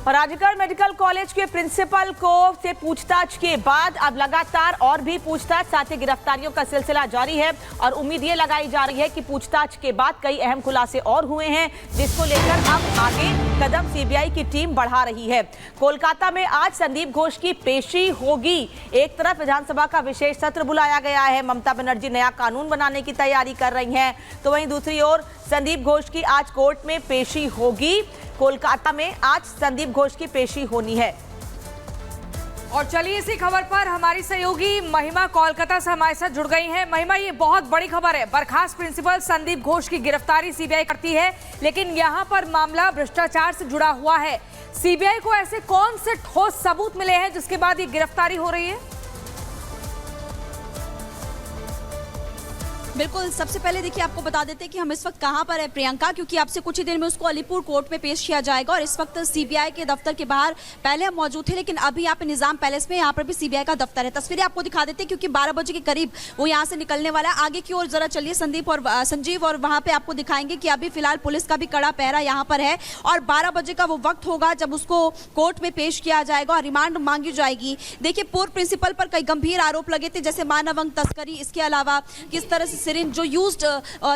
और RG Kar medical college के principal को से पूछताछ के बाद अब लगातार और भी पूछताछ साथ ही गिरफ्तारियों का सिलसिला जारी है और उम्मीद ये लगाई जा रही है कि पूछताछ के बाद कई अहम खुलासे और हुए हैं, जिसको लेकर अब आगे कदम सीबीआई की टीम बढ़ा रही है। कोलकाता में आज संदीप घोष की पेशी होगी। एक तरफ विधानसभा का विशेष सत्र बुलाया गया है, ममता बनर्जी नया कानून बनाने की तैयारी कर रही हैं, तो वहीं दूसरी ओर संदीप घोष की आज कोर्ट में पेशी होगी। कोलकाता में आज संदीप घोष की पेशी होनी है। और चलिए इसी खबर पर हमारी सहयोगी महिमा कोलकाता से हमारे साथ जुड़ गई हैं। महिमा, ये बहुत बड़ी खबर है। बर्खास्त प्रिंसिपल संदीप घोष की गिरफ्तारी सीबीआई करती है, लेकिन यहां पर मामला भ्रष्टाचार से जुड़ा हुआ है। सीबीआई को ऐसे कौन से ठोस सबूत मिले हैं जिसके बाद ये गिरफ्तारी हो रही है? बिल्कुल, सबसे पहले देखिए आपको बता देते हैं कि हम इस वक्त कहां पर है प्रियंका, क्योंकि आपसे कुछ ही देर में उसको अलीपुर कोर्ट में पेश किया जाएगा और इस वक्त सीबीआई के दफ्तर के बाहर पहले हम मौजूद थे, लेकिन अभी यहाँ पे निजाम पैलेस में यहाँ पर भी सीबीआई का दफ्तर है। तस्वीरें आपको दिखा देते हैं क्योंकि 12 बजे के करीब वो यहाँ से निकलने वाला है। आगे की ओर जरा चलिए संजीव, और वहाँ पे आपको दिखाएंगे कि अभी फिलहाल पुलिस का भी कड़ा पहरा यहाँ पर है और 12 बजे का वो वक्त होगा जब उसको कोर्ट में पेश किया जाएगा और रिमांड मांगी जाएगी। देखिए, पूर्व प्रिंसिपल पर कई गंभीर आरोप लगे थे, जैसे मानव अंग तस्करी, इसके अलावा किस तरह से सिरिंज जो यूज्ड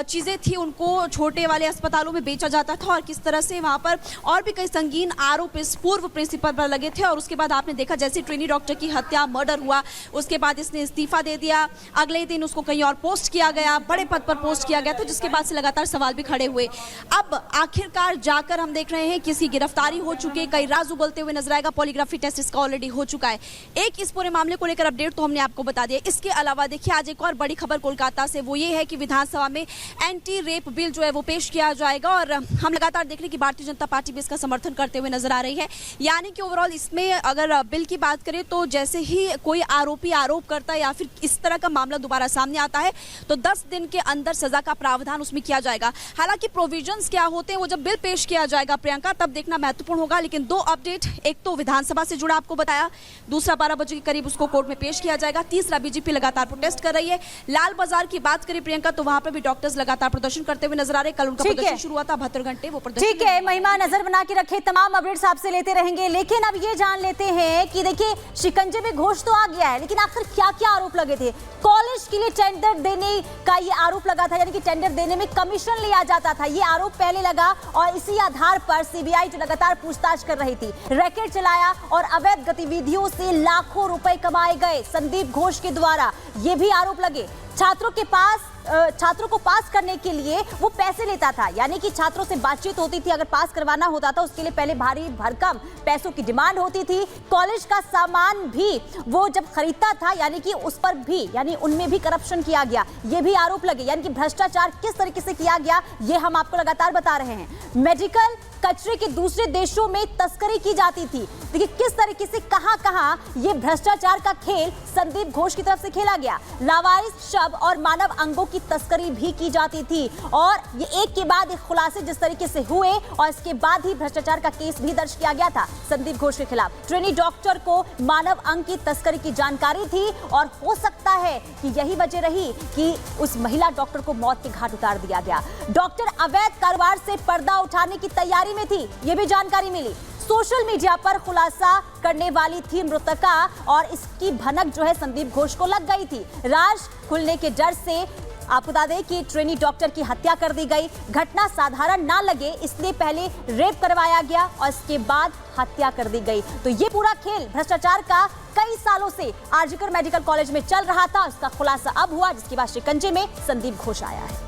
चीजें थी उनको छोटे वाले अस्पतालों में बेचा जाता था और किस तरह से वहां पर और भी कई संगीन आरोप इस पूर्व प्रिंसिपल पर लगे थे। और उसके बाद आपने देखा जैसे ट्रेनी डॉक्टर की हत्या, मर्डर हुआ, उसके बाद इसने इस्तीफा दे दिया। अगले दिन उसको कहीं और पोस्ट किया गया, बड़े पद पर पोस्ट किया गया, तो जिसके बाद से लगातार सवाल भी खड़े हुए। अब आखिरकार जाकर हम देख रहे हैं कि इसकी गिरफ्तारी हो चुकी है, कई राज उगलते हुए नजर आएगा। पॉलीग्राफी टेस्ट इसका ऑलरेडी हो चुका है। एक इस पूरे मामले को लेकर अपडेट तो हमने आपको बता दिया। इसके अलावा देखिए आज एक और बड़ी खबर कोलकाता से, वो ये है कि विधानसभा में एंटी रेप बिल जो है वो पेश किया जाएगा और हम लगातार देख रहे हैं कि भारतीय जनता पार्टी भी इसका समर्थन करते हुए नजर आ रही है। यानी कि ओवरऑल इसमें अगर बिल की बात करें तो जैसे ही कोई आरोपी आरोप करता है या फिर इस तरह का मामला दोबारा सामने आता है तो 10 दिन के अंदर सजा का प्रावधान उसमें किया जाएगा। हालांकि प्रोविजंस क्या होते हैं वो जब बिल पेश किया जाएगा प्रियंका, तब देखना महत्वपूर्ण होगा। लेकिन 2 अपडेट, एक तो विधानसभा से जुड़ा आपको बताया, दूसरा 12 बजे के करीब उसको कोर्ट में पेश किया जाएगा, तीसरा बीजेपी लगातार प्रोटेस्ट कर रही है। लाल बाजार की बात करें प्रियंका तो वहां पर भी डॉक्टर्स लगातार प्रदर्शन करते हुए नजर आ रहे। कल उनका प्रदर्शन शुरू हुआ था, 72 घंटे वो प्रदर्शन। ठीक है महिमा, नजर बना के रखे, तमाम अपडेट्स आपसे लेते रहेंगे। लेकिन अब ये जान लेते हैं कि देखिए शिकंजे में घोष तो आ गया है, लेकिन आखिर क्या क्या आरोप लगे थे। कॉलेज के लिए टेंडर देने का ये आरोप लगा था, यानी कि टेंडर देने में कमीशन लिया जाता था, ये आरोप पहले लगा और इसी आधार पर सीबीआई जो लगातार पूछताछ कर रही थी, रैकेट चलाया और अवैध गतिविधियों से लाखों रुपए कमाए गए संदीप घोष के द्वारा, ये भी आरोप लगे। छात्रों को पास करने के लिए वो पैसे लेता था, यानी कि छात्रों से बातचीत होती थी, अगर पास करवाना होता था उसके लिए पहले भारी भरकम पैसों की डिमांड होती थी। कॉलेज का सामान भी वो जब खरीदता था, यानी कि उस पर भी, यानी उनमें भी करप्शन किया गया, ये भी आरोप लगे। यानी कि भ्रष्टाचार किस तरीके से किया गया ये हम आपको लगातार बता रहे हैं। मेडिकल कचरे के दूसरे देशों में तस्करी की जाती थी। देखिए किस तरीके से कहां-कहां ये भ्रष्टाचार का खेल संदीप घोष की तरफ से खेला गया। लावारिस शव और मानव अंगों की तस्करी भी की जाती थी और ये एक के बाद एक खुलासे जिस तरीके से हुए और इसके बाद ही भ्रष्टाचार का केस भी दर्ज किया गया था संदीप घोष के खिलाफ। ट्रेनी डॉक्टर को मानव अंग की तस्करी की जानकारी थी और हो सकता है कि यही वजह रही कि उस महिला डॉक्टर को मौत के घाट उतार दिया गया। डॉक्टर अवैध कारोबार से पर्दा उठाने की तैयारी में थी, ये भी जानकारी मिली। सोशल मीडिया पर खुलासा करने वाली थी मृतका और इसकी भनक जो है संदीप घोष को लग गई थी। राज खुलने के डर से आपको बता दें कि ट्रेनी डॉक्टर की हत्या कर दी गई। घटना साधारण ना लगे इसलिए पहले रेप करवाया गया और इसके बाद हत्या कर दी गई। तो ये पूरा खेल भ्रष्टाचार का कई सालों से आरजीकर मेडिकल कॉलेज में चल रहा था, उसका खुलासा अब हुआ, जिसके बाद शिकंजे में संदीप घोष आया है।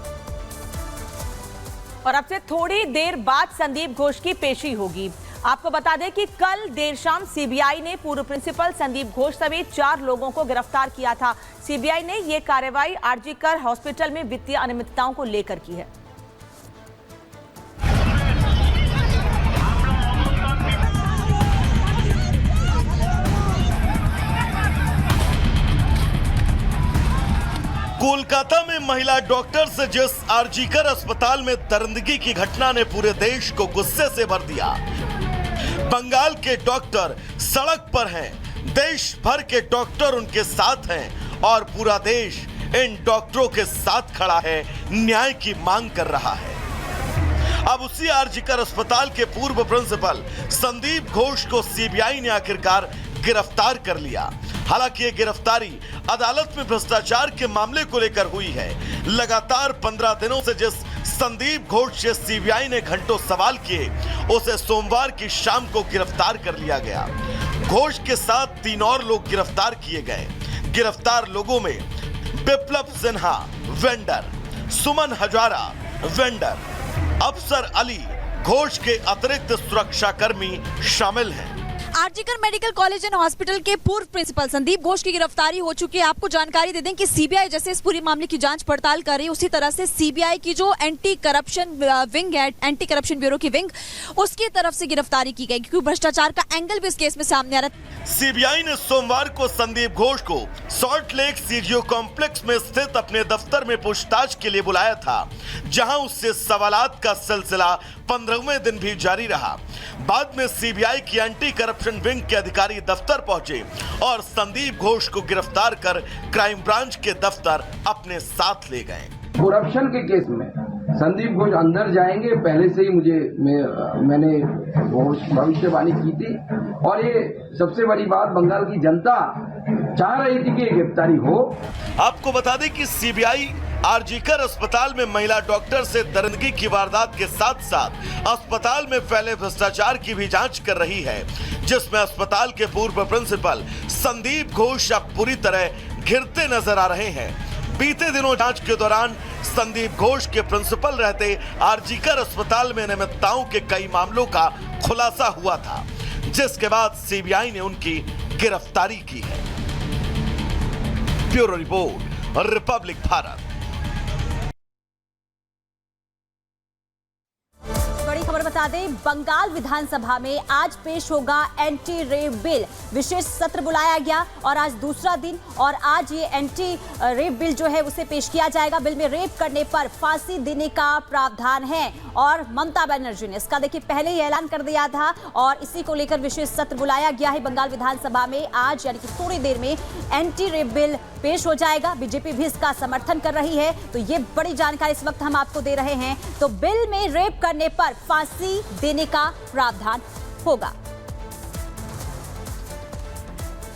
और अब से थोड़ी देर बाद संदीप घोष की पेशी होगी। आपको बता दें कि कल देर शाम सीबीआई ने पूर्व प्रिंसिपल संदीप घोष समेत 4 लोगों को गिरफ्तार किया था। सीबीआई ने यह कार्रवाई आरजीकर हॉस्पिटल में वित्तीय अनियमितताओं को लेकर की है। कोलकाता में महिला डॉक्टर से जिस आरजीकर अस्पताल में दरिंदगी की घटना ने पूरे देश को गुस्से से भर दिया। बंगाल के डॉक्टर सड़क पर हैं, देश भर के डॉक्टर उनके साथ हैं और पूरा देश इन डॉक्टरों के साथ खड़ा है, न्याय की मांग कर रहा है। अब उसी आरजीकर अस्पताल के पूर्व प्रिंसिपल संदीप घोष को सीबीआई ने आखिरकार गिरफ्तार कर लिया। हालांकि ये गिरफ्तारी अदालत में भ्रष्टाचार के मामले को लेकर हुई है। लगातार 15 दिनों से जिस संदीप घोष से सीबीआई ने घंटों सवाल किए, उसे सोमवार की शाम को गिरफ्तार कर लिया गया। घोष के साथ 3 और लोग गिरफ्तार किए गए। गिरफ्तार लोगों में बिप्लब सिन्हा वेंडर, सुमन हजारा वेंडर, अफसर अली, घोष के अतिरिक्त सुरक्षाकर्मी शामिल हैं। RG Kar medical college and hospital के पूर्व प्रिंसिपल संदीप घोष की गिरफ्तारी हो चुकी है। आपको जानकारी दे दें कि सीबीआई जैसे इस पूरी मामले की जांच पड़ताल कर रही है, उसी तरह से सीबीआई की जो एंटी करप्शन विंग है, एंटी करप्शन ब्यूरो की विंग, उसकी तरफ से गिरफ्तारी की गई, क्योंकि भ्रष्टाचार का एंगल भी इस केस में सामने आ रहा है। सीबीआई ने सोमवार को संदीप घोष को सॉल्ट लेक सीजीओ कॉम्प्लेक्स में स्थित अपने दफ्तर में पूछताछ के लिए बुलाया था, जहां उससे सवालात का सिलसिला 15वें दिन भी जारी रहा। बाद में सीबीआई की एंटी करप्शन विंग के अधिकारी दफ्तर पहुंचे और संदीप घोष को गिरफ्तार कर क्राइम ब्रांच के दफ्तर अपने साथ ले गए। करप्शन के केस में संदीप घोष अंदर जाएंगे, पहले से ही मैंने भविष्यवाणी की थी, और ये सबसे बड़ी बात, बंगाल की जनता चाह रही थी कि गिरफ्तारी हो। आपको बता दें कि सीबीआई आरजीकर अस्पताल में महिला डॉक्टर से दरिंदगी की वारदात के साथ साथ अस्पताल में फैले भ्रष्टाचार की भी जांच कर रही है, जिसमें अस्पताल के पूर्व प्रिंसिपल संदीप घोष अब पूरी तरह घिरते नजर आ रहे हैं। बीते दिनों जांच के दौरान संदीप घोष के प्रिंसिपल रहते आरजीकर अस्पताल में अनियमितताओं के कई मामलों का खुलासा हुआ था, जिसके बाद सीबीआई ने उनकी गिरफ्तारी की है। Bureau report, Republic Bharat. बड़ी खबर बता दें, बंगाल विधानसभा में आज पेश होगा एंटी रेप बिल। विशेष सत्र बुलाया गया और आज दूसरा दिन, और आज ये एंटी रेप बिल जो है उसे पेश किया जाएगा। बिल में रेप करने पर फांसी देने का प्रावधान है और ममता बनर्जी ने इसका देखिए पहले ही ऐलान कर दिया था, और इसी को लेकर विशेष सत्र बुलाया गया है बंगाल विधानसभा में आज, यानी कि थोड़ी देर में एंटी रेप बिल पेश हो जाएगा। बीजेपी भी इसका समर्थन कर रही है, तो ये बड़ी जानकारी इस वक्त हम आपको दे रहे हैं। तो बिल में रेप करने पर फांसी देने का प्रावधान होगा।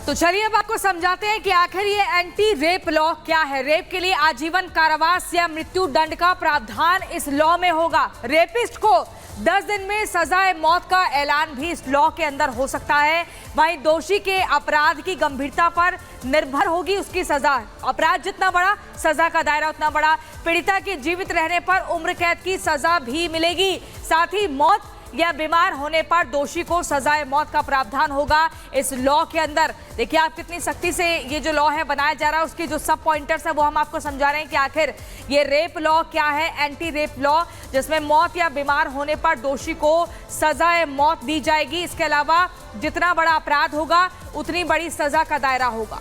तो चलिए अब आपको समझाते हैं कि आखिर ये एंटी रेप लॉ क्या है। रेप के लिए आजीवन कारावास या मृत्यु दंड का प्रावधान इस लॉ में होगा। रेपिस्ट को 10 दिन में सजाए मौत का ऐलान भी इस लॉ के अंदर हो सकता है। वहीं दोषी के अपराध की गंभीरता पर निर्भर होगी उसकी सजा। अपराध जितना बड़ा, सजा का दायरा उतना बड़ा। पीड़िता के जीवित रहने पर उम्र कैद की सजा भी मिलेगी। साथ ही मौत या बीमार होने पर दोषी को सजाए मौत का प्रावधान होगा इस लॉ के अंदर। देखिए आप कितनी सख्ती से ये जो लॉ है बनाया जा रहा है, उसकी जो सब पॉइंटर्स है वो हम आपको समझा रहे हैं कि आखिर ये रेप लॉ क्या है। एंटी रेप लॉ, जिसमें मौत या बीमार होने पर दोषी को सजाए मौत दी जाएगी। इसके अलावा जितना बड़ा अपराध होगा उतनी बड़ी सजा का दायरा होगा।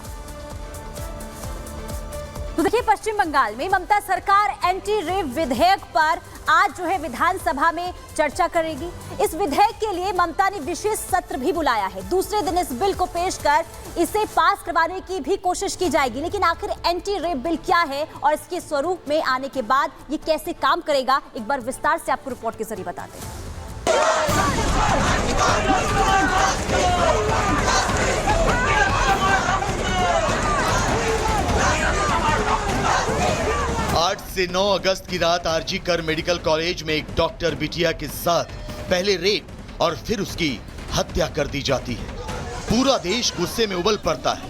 तो देखिए पश्चिम बंगाल में ममता सरकार एंटी रेप विधेयक पर आज जो है विधानसभा में चर्चा करेगी। इस विधेयक के लिए ममता ने विशेष सत्र भी बुलाया है। दूसरे दिन इस बिल को पेश कर इसे पास करवाने की भी कोशिश की जाएगी। लेकिन आखिर एंटी रेप बिल क्या है और इसके स्वरूप में आने के बाद ये कैसे काम करेगा, एक बार विस्तार से आपको रिपोर्ट के जरिए बताते हैं। 8 से 9 अगस्त की रात आरजीकर मेडिकल कॉलेज में एक डॉक्टर बिटिया के साथ पहले रेप और फिर उसकी हत्या कर दी जाती है। पूरा देश गुस्से में उबल पड़ता है।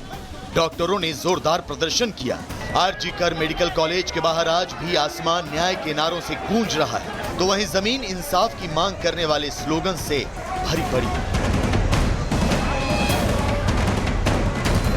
डॉक्टरों ने जोरदार प्रदर्शन किया। आरजीकर मेडिकल कॉलेज के बाहर आज भी आसमान न्याय के नारों से गूंज रहा है, तो वहीं जमीन इंसाफ की मांग करने वाले स्लोगन से भरी पड़ी है।